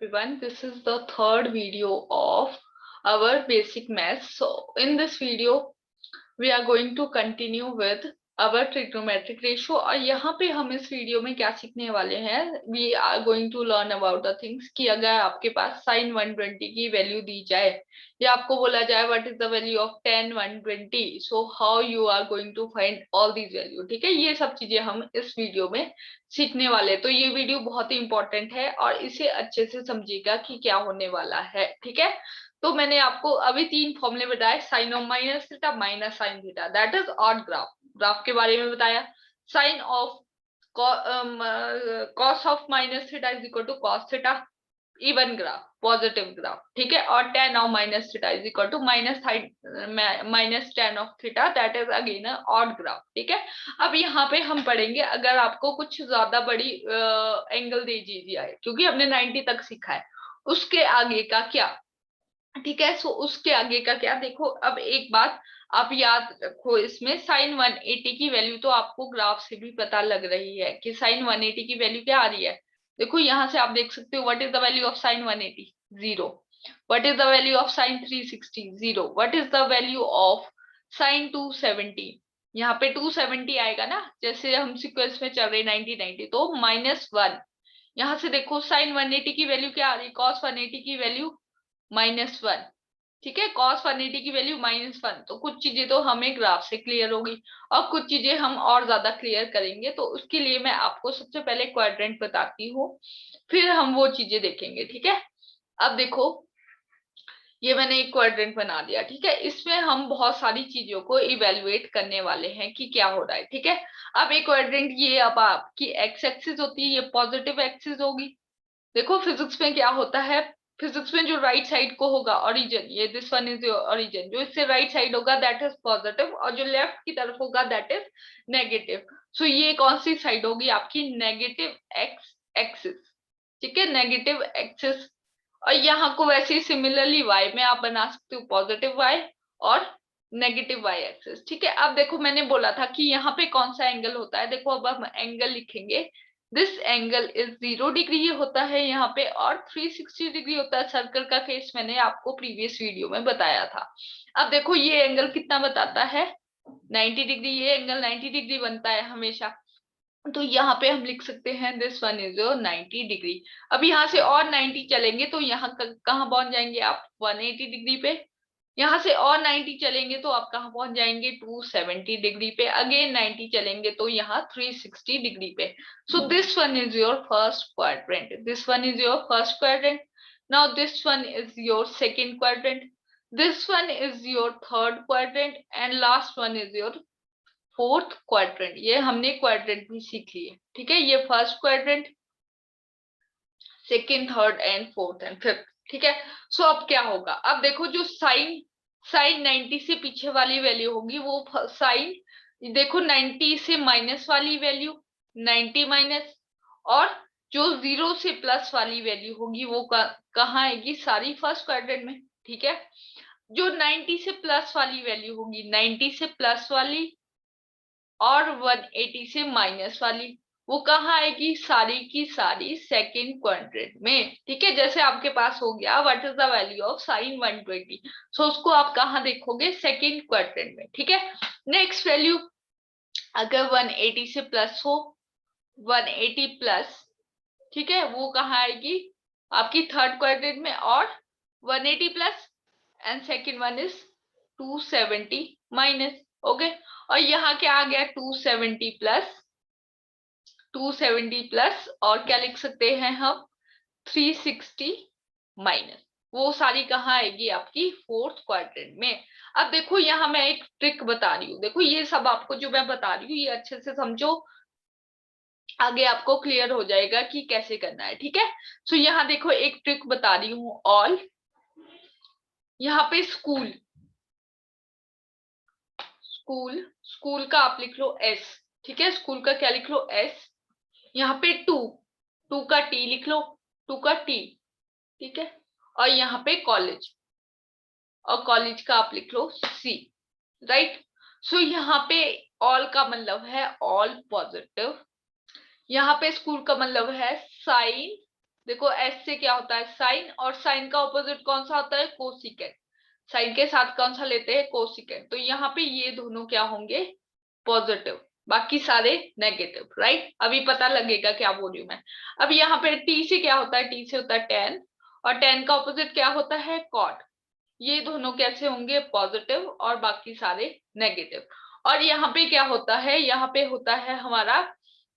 everyone. This is the third video of our basic math. So in this video, we are going to continue with our trigonometric ratio और यहाँ पे हम इस video में क्या सीखने वाले हैं, we are going to learn about the things कि अगर आपके पास sin 120 की वैल्यू दी जाए या आपको बोला जाए what is the value of tan 120, so how you are going to find all these value. ठीक है, ये सब चीजें हम इस वीडियो में सीखने वाले हैं। तो ये वीडियो बहुत ही इंपॉर्टेंट है और इसे अच्छे से समझिएगा कि क्या होने वाला है। ठीक है, तो मैंने आपको अभी तीन फॉर्मूले बताए, sine of minus theta minus sine theta, that is odd graph. Graph के बारे में बताया, sine of cos of minus theta is equal to cos theta, even graph, positive graph. ठीक है, और tan of minus theta is equal to minus tan of theta, that is again odd graph. ठीक है, अब यहाँ पे हम पढ़ेंगे अगर आपको कुछ ज्यादा बड़ी एंगल दे दी जाए, क्योंकि हमने 90 तक सीखा है, उसके आगे का क्या। ठीक है, सो उसके आगे का क्या, देखो अब एक बात आप याद रखो, इसमें साइन 180 की वैल्यू तो आपको ग्राफ से भी पता लग रही है कि साइन 180 की वैल्यू क्या आ रही है। देखो यहां से आप देख सकते हो, what is the value of sign 180, 0। What is the value of sign 360, 0। What is the value of sign 270, यहाँ पे 270 आएगा ना, जैसे हम सीक्वेंस में चल रहे 90 90, तो -1। यहाँ से देखो साइन 180 की वैल्यू क्या आ रही है, कॉस 180 की वैल्यू -1। ठीक है, cos 180 की वैल्यू -1। तो कुछ चीजें तो हमें ग्राफ से क्लियर होगी और कुछ चीजें हम और ज्यादा क्लियर करेंगे, तो उसके लिए मैं आपको सबसे पहले क्वाड्रेंट बताती हूँ, फिर हम वो चीजें देखेंगे। ठीक है, अब देखो ये मैंने एक क्वाड्रेंट बना दिया। ठीक है, इसमें हम बहुत सारी चीजों को इवेलुएट करने वाले हैं कि क्या हो रहा है। ठीक है, अब एक क्वाड्रेंट, ये अब आपकी एक्स एक्सिस होती है, ये पॉजिटिव एक्सिस होगी। देखो फिजिक्स में क्या होता है, फिजिक्स में जो राइट साइड को होगा ओरिजिन, ये this one is your origin, जो इससे राइट साइड होगा दैट इज पॉजिटिव, और जो लेफ्ट की तरफ होगा दैट इज नेगेटिव। सो ये कौन सी साइड होगी, आपकी नेगेटिव एक्स एक्सिस। ठीक है, नेगेटिव एक्सिस। और यहाँ को वैसे ही सिमिलरली वाई में आप बना सकते हो पॉजिटिव वाई और नेगेटिव वाई एक्सिस। ठीक है, अब देखो मैंने बोला था कि यहाँ पे कौन सा एंगल होता है, देखो अब हम एंगल लिखेंगे, दिस एंगल इज 0 डिग्री ये होता है यहाँ पे, और 360 डिग्री होता है। सर्कल का केस मैंने आपको प्रीवियस वीडियो में बताया था। अब देखो ये एंगल कितना बताता है, 90 डिग्री, ये एंगल 90 डिग्री बनता है हमेशा। तो यहाँ पे हम लिख सकते हैं दिस वन इज 90 डिग्री। अब यहाँ से और 90 चलेंगे तो यहाँ कहाँ पहुंच जाएंगे आप, 180 डिग्री पे। यहाँ से और 90 चलेंगे तो आप कहाँ पहुंच जाएंगे, 270 डिग्री पे। अगेन 90 चलेंगे तो यहाँ 360 डिग्री पे। So this one is your first quadrant, this one is your first quadrant. Now this one is your second quadrant, this one is your third quadrant, and last one is your fourth quadrant. ये हमने quadrant भी सीख लिए। ठीक है, ये first quadrant, second, third and fourth and fifth. ठीक है, सो अब क्या होगा, अब देखो जो साइन साइन 90 से पीछे वाली वैल्यू होगी वो साइन, देखो 90 से माइनस वाली वैल्यू 90 माइनस, और जो 0 से प्लस वाली वैल्यू होगी वो कहाँ आएगी, सारी फर्स्ट क्वाड्रेंट में। ठीक है, जो 90 से प्लस वाली वैल्यू होगी, 90 से प्लस वाली और 180 से माइनस वाली, वो कहाँ आएगी, सारी की सारी सेकेंड क्वाड्रेंट में। ठीक है, जैसे आपके पास हो गया what is the value of sine 120, सो उसको आप कहाँ देखोगे, सेकेंड क्वाड्रेंट में। ठीक है, नेक्स्ट वैल्यू अगर 180 से प्लस हो, 180 प्लस, ठीक है, वो कहाँ आएगी, आपकी थर्ड क्वाड्रेंट में, और 180 plus and second one is 270 minus. Okay, और यहाँ क्या आ गया, 270 प्लस, 270 प्लस, और क्या लिख सकते हैं हम, 360 माइनस। वो सारी कहाँ आएगी, आपकी फोर्थ क्वाड्रेंट में। अब देखो यहाँ मैं एक ट्रिक बता रही हूँ, देखो ये सब आपको जो मैं बता रही हूँ ये अच्छे से समझो, आगे आपको क्लियर हो जाएगा कि कैसे करना है। ठीक है, सो यहाँ देखो एक ट्रिक बता रही हूँ, ऑल, यहाँ पे स्कूल, स्कूल, स्कूल का आप लिख लो एस। ठीक है, स्कूल का क्या लिख लो, एस। यहाँ पे टू, टू का टी लिख लो, टू का टी। ठीक है, और यहाँ पे कॉलेज, और कॉलेज का आप लिख लो सी। राइट, सो यहाँ पे ऑल का मतलब है ऑल पॉजिटिव, यहाँ पे स्कूल का मतलब है साइन, देखो एस से क्या होता है साइन, और साइन का ऑपोजिट कौन सा होता है कोसिकेंट। साइन के साथ कौन सा लेते हैं कोसिकेंट। तो यहाँ पे ये दोनों क्या होंगे पॉजिटिव, बाकी सारे नेगेटिव, राइट। अभी पता लगेगा क्या बोल रही हूं मैं। अब यहाँ पे टी से क्या होता है, टी से होता है टेन, और टेन का ऑपोजिट क्या होता है कॉट। ये दोनों कैसे होंगे पॉजिटिव और बाकी सारे नेगेटिव। और यहाँ पे क्या होता है, यहाँ पे होता है हमारा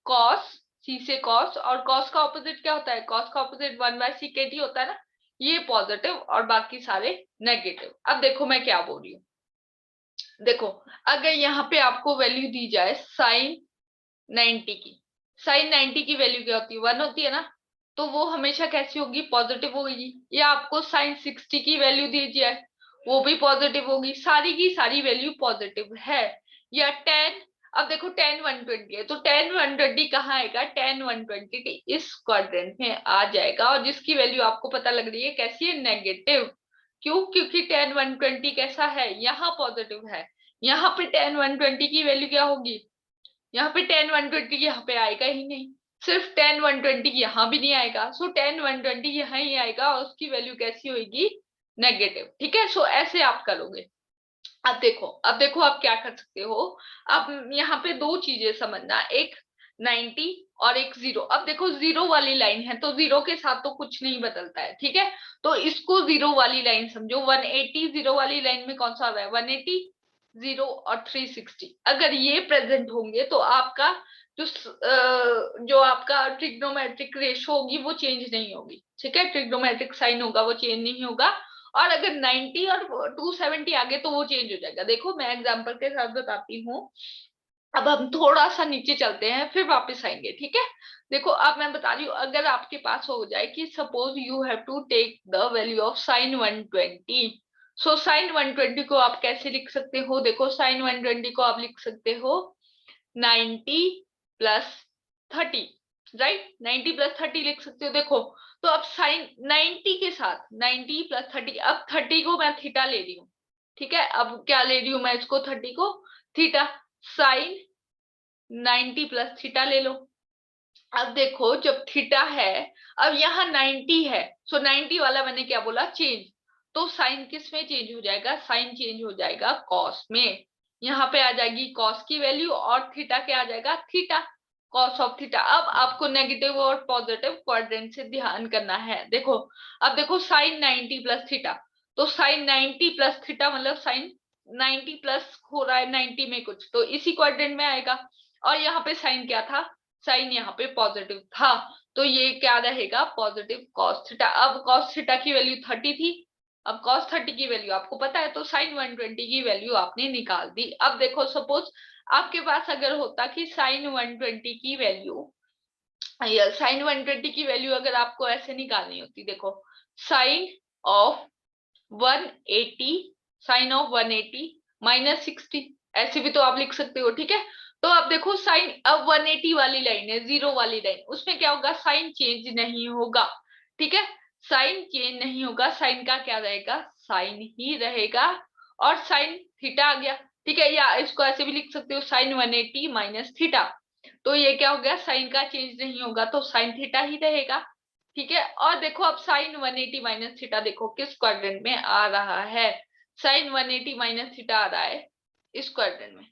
कॉस, सी से कॉस, और कॉस का ऑपोजिट क्या होता है, कॉस का ऑपोजिट 1/sec होता है ना। ये पॉजिटिव और बाकी सारे नेगेटिव। अब देखो मैं क्या बोल रही हूँ। देखो अगर यहाँ पे आपको वैल्यू दी जाए साइन 90 की, साइन 90 की वैल्यू क्या होती है 1 होती है ना, तो वो हमेशा कैसी होगी पॉजिटिव होगी। या आपको साइन 60 की वैल्यू दी जाए वो भी पॉजिटिव होगी, सारी की सारी वैल्यू पॉजिटिव है। या 10, अब देखो 10 120 है, तो 10 120 कहाँ आएगा, 10 120 इस क्वाड्रेंट में आ जाएगा, और जिसकी वैल्यू आपको पता लग रही है कैसी है नेगेटिव। क्यों, क्योंकि 10 120 कैसा है यहाँ पॉजिटिव है। यहाँ पे 10 120 की वैल्यू क्या होगी, यहाँ पे 10 120 यहाँ पे आएगा ही नहीं, सिर्फ 10 120 यहाँ भी नहीं आएगा, सो 10 120 यहाँ ही आएगा, और उसकी वैल्यू कैसी होगी नेगेटिव। ठीक है, सो ऐसे आप करोगे। अब देखो आप क्या कर सकते हो। अब यहाँ पे दो चीजें समझना, एक 90 और एक 0। अब देखो जीरो वाली लाइन है तो जीरो के साथ तो कुछ नहीं बदलता है, ठीक है। तो इसको जीरो वाली लाइन समझो, 180 जीरो वाली लाइन में कौन सा आ रहा है 180, 0 और 360। अगर ये प्रेजेंट होंगे तो आपका जो आपका ट्रिग्नोमेट्रिक रेशो होगी वो चेंज नहीं होगी, ठीक है। ट्रिग्नोमेट्रिक साइन होगा वो चेंज नहीं होगा। और अगर 90 और 270 आ गए तो वो चेंज हो जाएगा। देखो मैं एग्जांपल के साथ बताती हूँ। अब हम थोड़ा सा नीचे चलते हैं फिर वापस आएंगे, ठीक है। देखो अब मैं बता रही हूँ, अगर आपके पास हो जाए कि suppose you have to take the value of sine 120, so sine 120 को आप कैसे लिख सकते हो, देखो साइन 120 को आप लिख सकते हो 90 प्लस 30, राइट। 90 प्लस 30 लिख सकते हो। देखो तो अब साइन 90 के साथ 90 प्लस 30, अब 30 को मैं थीटा ले रही हूँ, ठीक है। अब क्या ले रही हूँ मैं इसको 30 को थीटा, साइन 90 प्लस थीटा ले लो। अब देखो जब थीटा है, अब यहाँ 90 है, सो 90 वाला मैंने क्या बोला चेंज, तो साइन किस में चेंज हो जाएगा, साइन चेंज हो जाएगा कॉस में। यहाँ पे आ जाएगी कॉस की वैल्यू, और थीटा क्या आ जाएगा थीटा, कॉस ऑफ थीटा। अब आपको नेगेटिव और पॉजिटिव क्वाड्रेंट से ध्यान करना है। देखो अब देखो साइन 90 प्लस थीटा, तो साइन 90 प्लस थीटा मतलब साइन 90 प्लस हो रहा है 90 में कुछ, तो इसी क्वाड्रेंट में आएगा। और यहाँ पे साइन क्या था, साइन यहाँ पे पॉजिटिव था, तो ये क्या रहेगा पॉजिटिव कॉस थीटा। अब कॉस थीटा की वैल्यू 30 थी, अब कॉस 30 की वैल्यू आपको पता है, तो साइन 120 की वैल्यू आपने निकाल दी। अब देखो सपोज आपके पास अगर होता कि साइन 120 की वैल्यू, साइन 120 की वैल्यू अगर आपको ऐसे निकालनी होती, देखो sine of 180, sine of 180 minus 60, ऐसे भी तो आप लिख सकते हो, ठीक है। तो अब देखो साइन, अब 180 वाली लाइन है जीरो वाली लाइन, उसमें क्या होगा साइन चेंज नहीं होगा, ठीक है। साइन चेंज नहीं होगा, साइन का क्या रहेगा साइन ही रहेगा, और साइन थीटा आ गया, ठीक है। या इसको ऐसे भी लिख सकते हो साइन 180 माइनस थीटा, तो ये क्या हो गया साइन का चेंज नहीं होगा तो साइन थीटा ही रहेगा, ठीक है। और देखो अब साइन 180 माइनस थीटा देखो किस क्वाड्रेंट में आ रहा है, साइन 180 माइनस थीटा आ रहा है इस क्वाड्रेंट में,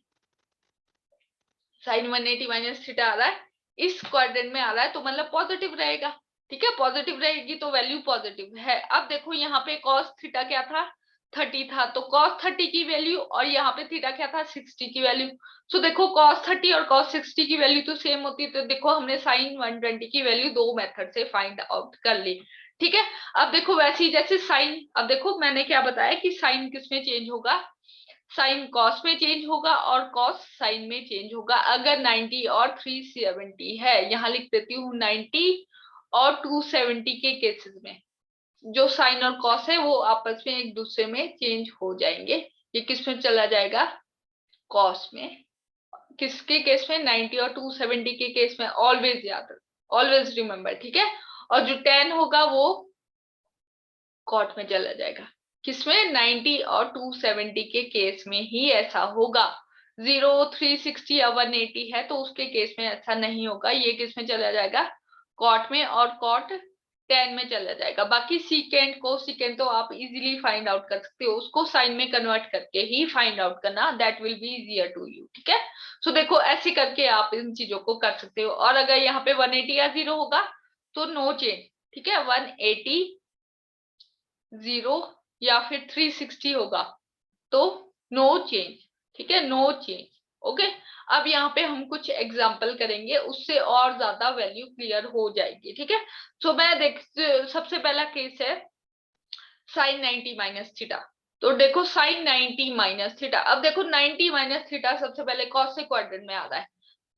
साइन 180 माइनस थीटा आ रहा है इस क्वाड्रेंट में आ रहा है, तो मतलब पॉजिटिव रहेगा, ठीक है। पॉजिटिव रहेगी तो वैल्यू पॉजिटिव है। अब देखो यहाँ पे कॉस थीटा क्या था 30 था, तो कॉस 30 की वैल्यू, और यहाँ पे थीटा क्या था 60 की वैल्यू। सो देखो cos 30 और cos 60 की वैल्यू तो सेम होती है, तो देखो हमने sin 120 की वैल्यू दो मेथड से फाइंड आउट कर ली, ठीक है। अब देखो वैसे ही जैसे साइन, अब देखो मैंने क्या बताया कि साइन किस में चेंज होगा, साइन कॉस में चेंज होगा और कॉस साइन में चेंज होगा। अगर 90 और 370 है, यहाँ लिख देती हूँ 90 और 270 के केसेस में जो साइन और कॉस है वो आपस में एक दूसरे में चेंज हो जाएंगे। ये किस में चला जाएगा कॉस में, किसके केस में 90 और 270 के केस में, ऑलवेज याद, ऑलवेज रिमेम्बर, ठीक है। और जो 10 होगा वो कॉट में चला जाएगा, किसमें 90 और 270 के केस में ही ऐसा होगा। 0 360 या 180 है तो उसके केस में ऐसा नहीं होगा, ये किस में चला जाएगा कॉट में, और कॉट tan में चला जाएगा। बाकी सीकेंट कोसिकेंट तो आप इजीली फाइंड आउट कर सकते हो, उसको साइन में कन्वर्ट करके ही फाइंड आउट करना, that will be easier to you. ठीक है, सो देखो ऐसे करके आप इन चीजों को कर सकते हो। और अगर यहाँ पे 180 या 0 होगा तो नो चेंज। ठीक है, 180 0 या फिर 360 होगा तो नो चेंज। ठीक है, नो चेंज। ओके, अब यहाँ पे हम कुछ एग्जाम्पल करेंगे, उससे और ज्यादा वैल्यू क्लियर हो जाएगी। ठीक है, सो मैं देख सबसे पहला केस है साइन 90 माइनस थीटा। तो देखो साइन 90 माइनस थीटा, अब देखो 90 माइनस थीटा सबसे पहले कॉस से क्वाड्रेंट में आ रहा है।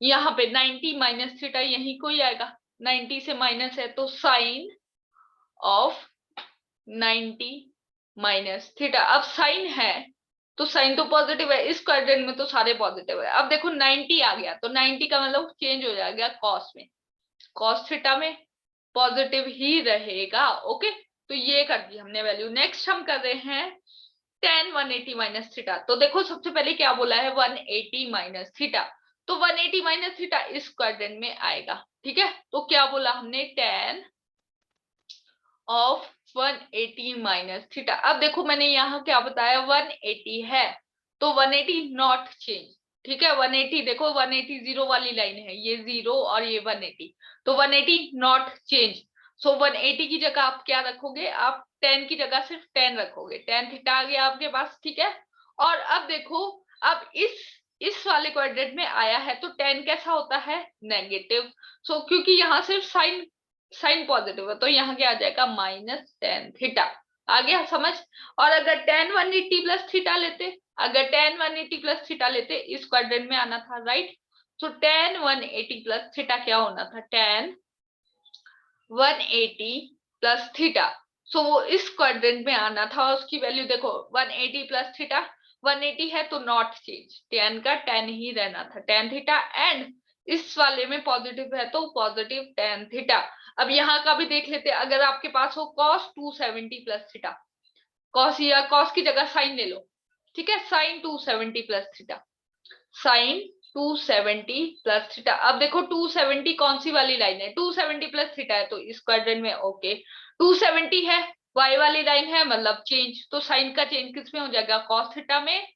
यहाँ पे 90 माइनस थीटा यही कोई आएगा, 90 से माइनस है तो साइन ऑफ 90 माइनस थीटा। अब साइन है तो साइन तो पॉजिटिव है, इस क्वाड्रेंट में तो सारे पॉजिटिव है। अब देखो 90 आ गया तो 90 का मतलब चेंज हो जाएगा कॉस में, कॉस थीटा में पॉजिटिव ही रहेगा। ओके, तो ये कर दी हमने वैल्यू। नेक्स्ट हम कर रहे हैं tan 180 माइनस थीटा। तो देखो सबसे पहले क्या बोला है 180 माइनस थीटा, तो 180 माइनस थीटा इस क्वाड्रेंट में आएगा। ठीक है, तो क्या बोला हमने tan ऑफ 180 माइनस थीटा। अब देखो मैंने यहाँ क्या बताया 180 है तो 180 नॉट चेंज। ठीक है, 180 देखो 180 0 वाली लाइन है, ये 0 और ये 180, तो 180 नॉट चेंज। सो 180 की जगह आप क्या रखोगे, आप 10 की जगह सिर्फ 10 रखोगे, tan थीटा आ गया आपके पास। ठीक है, और अब देखो अब इस वाले क्वाड्रेंट में आया है तो tan कैसा होता है, नेगेटिव। सो क्योंकि यहाँ सिर्फ साइन साइन पॉजिटिव है तो यहाँ क्या आ जाएगा माइनस tan थीटा। आ गया समझ। और अगर tan 180 प्लस थीटा लेते, अगर tan 180 प्लस थीटा लेते इस क्वाड्रेंट में आना था, राइट। तो tan 180 प्लस थीटा क्या होना था, tan 180 प्लस थीटा। सो वो इस क्वाड्रेंट में आना था, उसकी वैल्यू देखो 180 प्लस थीटा, 180 है तो नॉट चेंज, tan का tan ही रहना था, tan थीटा। एंड इस वाले में पॉजिटिव है तो पॉजिटिव tan थीटा। अब यहाँ का भी देख लेते, अगर आपके पास हो cos 270 प्लस थीटा, cos या cos की जगह साइन ले लो। ठीक है, sine 270 plus theta, sine 270 plus theta. अब देखो 270 कौन सी वाली लाइन है, 270 प्लस थीटा है तो इस क्वाड्रेंट में। ओके, 270 है y वाली लाइन है मतलब चेंज, तो साइन का चेंज किस में हो जाएगा, cos थीटा में।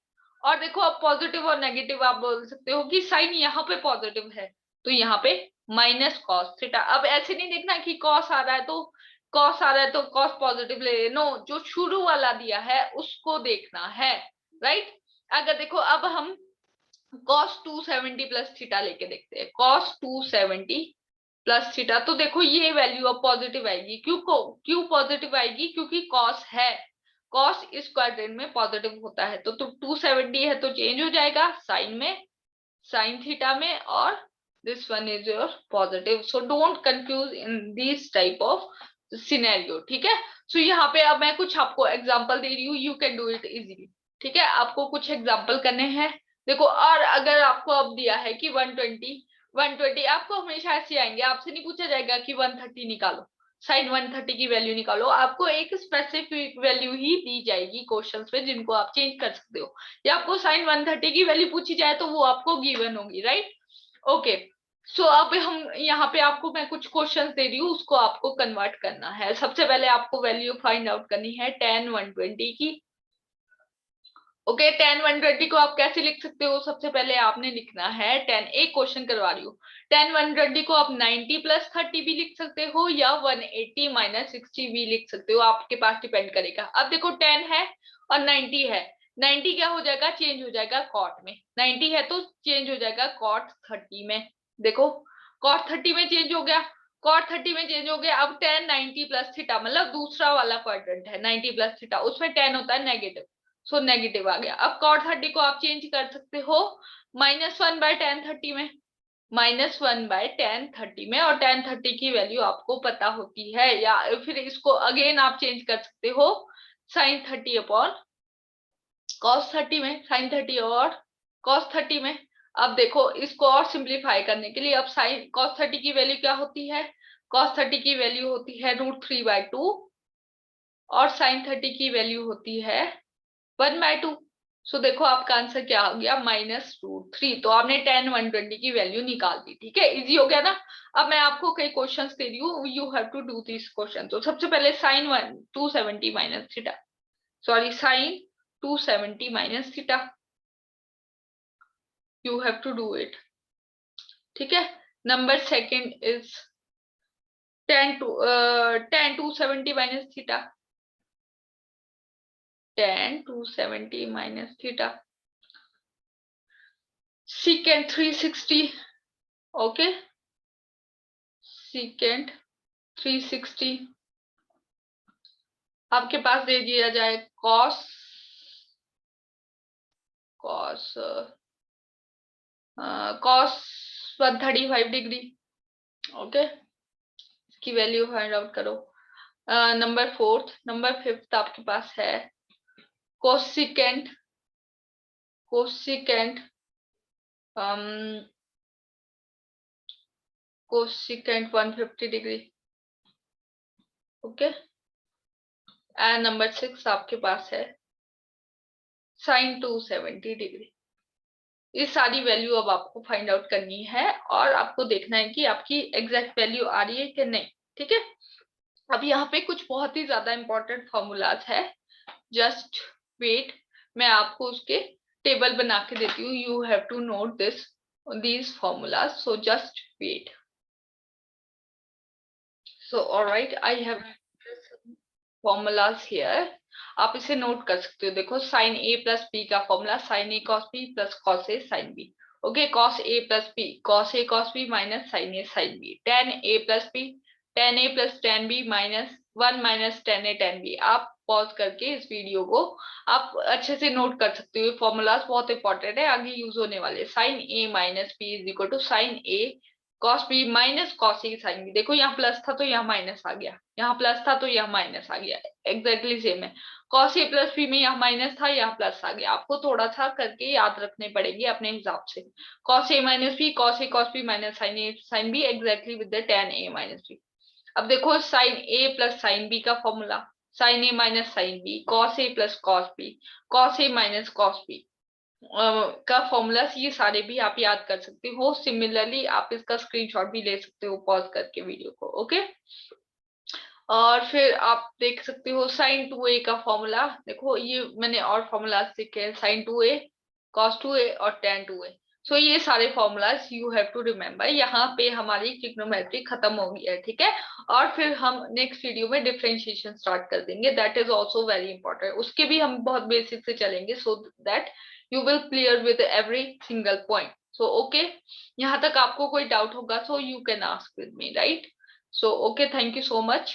और देखो अब पॉजिटिव और नेगेटिव आप बोल सकते हो कि साइन यहाँ पे पॉजिटिव है तो यहाँ पे माइनस cos थीटा। अब ऐसे नहीं देखना कि cos आ रहा है तो cos पॉजिटिव ले, नो, जो शुरू वाला दिया है उसको देखना है, राइट। अगर देखो अब हम cos 270 प्लस थीटा लेके देखते हैं, cos 270 प्लस थीटा। तो देखो ये वैल्यू अब पॉजिटिव आएगी, क्यों पॉजिटिव आएगी, क्योंकि cos है, cos इस क्वाड्रेंट में पॉजिटिव होता है तो 270 है तो चेंज हो जाएगा साइन में, साइन थीटा में, और this one is your positive. So don't confuse in this type of scenario. ठीक है, सो यहाँ पे अब मैं कुछ आपको एग्जांपल दे रही हूँ, you can do it easily. ठीक है, आपको कुछ एग्जांपल करने हैं। देखो, और अगर आपको अब दिया है कि 120 आपको हमेशा ऐसे आएंगे, आपसे नहीं पूछा जाएगा कि 130 निकालो, साइन 130 की वैल्यू निकालो, आपको एक स्पेसिफिक वैल्यू ही दी जाएगी क्वेश्चंस में जिनको आप चेंज कर सकते हो। या आपको साइन 130 की वैल्यू पूछी जाए तो वो आपको गिवन होगी, राइट। ओके, सो अब हम यहाँ पे आपको मैं कुछ क्वेश्चंस दे रही हूँ, उसको आपको कन्वर्ट करना है। सबसे पहले आपको वैल्यू फाइंड आउट करनी है tan 120 की। ओके, tan 120 को आप कैसे लिख सकते हो, सबसे पहले आपने लिखना है एक क्वेश्चन करवा रही हूँ, tan 120 को आप 90 प्लस 30 भी लिख सकते हो या 180 माइनस 60 भी लिख सकते हो, आपके पास डिपेंड करेगा। अब देखो 10 है और 90 है, 90 क्या हो जाएगा, चेंज हो जाएगा कॉट में, 90 है तो चेंज हो जाएगा cot 30 में। देखो cot 30 में चेंज हो गया, cot 30 में चेंज हो गया। अब tan 90 प्लस थीटा मतलब दूसरा वाला क्वाड्रेंट है 90 प्लस थीटा, उसमें tan होता है नेगेटिव, सो नेगेटिव आ गया। अब cot 30 को आप चेंज कर सकते हो -1 बाय tan 30 में, -1 बाय tan 30 में, और tan 30 की वैल्यू आपको पता होती है। या फिर इसको अगेन आप चेंज कर सकते हो sin 30 अपॉन cos 30 में, sin 30 और cos 30 में। अब देखो इसको और सिंप्लीफाई करने के लिए, अब sin cos 30 की वैल्यू क्या होती है, cos 30 की वैल्यू होती है √3/2 और sin 30 की वैल्यू होती है 1/2। सो देखो आपका आंसर क्या हो गया, -√3। तो आपने tan 120 की वैल्यू निकाल दी, ठीक है, इजी हो गया ना। अब मैं आपको कई क्वेश्चंस दे रही हूँ, you have to do this question. तो सबसे पहले sin 270 minus theta, sorry sin 270 minus theta, you have to do it, ठीक है। Number second is tan 270 minus theta, tan 270 minus theta, secant 360, okay, secant 360 आपके पास दे दिया जाए cos cos cos 135 degree, okay, इसकी value find out करो। Number fourth, number fifth आपके पास है cosecant cosecant cosecant 150 degree, okay. And number six आपके पास है sine 270 degree. ये सारी वैल्यू अब आपको फाइंड आउट करनी है और आपको देखना है कि आपकी एग्जैक्ट वैल्यू आ रही है कि नहीं, ठीक है। अब यहाँ पे कुछ बहुत ही ज्यादा इंपॉर्टेंट फॉर्मूलाज है, जस्ट वेट, मैं आपको उसके टेबल बना के देती हूँ। You have to note these formulas, so just wait. So all right, I have formulas here. आप इसे नोट कर सकते हो। देखो साइन ए प्लस बी का formula sign A cos B plus cos A sign B, okay. Cos A plus B cos A cos B minus sign A sign B. Tan A plus B tan A plus tan B minus 1 minus tan A tan B. आप pause करके इस video को आप अच्छे से note कर सकते हो, फॉर्मूलाज बहुत इंपॉर्टेंट है, आगे यूज होने वाले। Sine A minus B is equal to sine A cos B minus cos A sign B. देखो यहाँ प्लस था तो यहाँ माइनस आ गया, यहाँ प्लस था तो यहाँ माइनस आ गया, एग्जैक्टली सेम है। कॉस ए प्लस बी में यहाँ माइनस था, यहाँ प्लस आ गया। आपको थोड़ा सा करके याद रखने पड़ेंगे अपने हिसाब से। Cos A minus B cos A cos B minus sign A sign B, exactly with the tan A minus B. अब देखो sign A plus sine B का formula sign A minus sine B, cos A plus cos B, cos A minus cos B का formulas, ये सारे भी आप याद कर सकते हो। सिमिलरली आप इसका स्क्रीनशॉट भी ले सकते हो पॉज करके वीडियो को, ओके। और फिर आप देख सकते हो साइन 2a का फॉर्मूला, देखो ये मैंने और फॉर्मूला सीखे हैं, साइन 2a कॉस 2a और tan 2a। सो ये सारे formulas you have to remember. यहाँ पे हमारी ट्रिग्नोमेट्री खत्म हो गई है, ठीक है। और फिर हम नेक्स्ट वीडियो में डिफरेंशिएशन स्टार्ट कर देंगे, that is also very important. उसके भी हम बहुत बेसिक से चलेंगे, so that you will clear with every single point. So okay, यहाँ तक आपको कोई डाउट होगा so you can ask with me, right? So okay, thank you so much.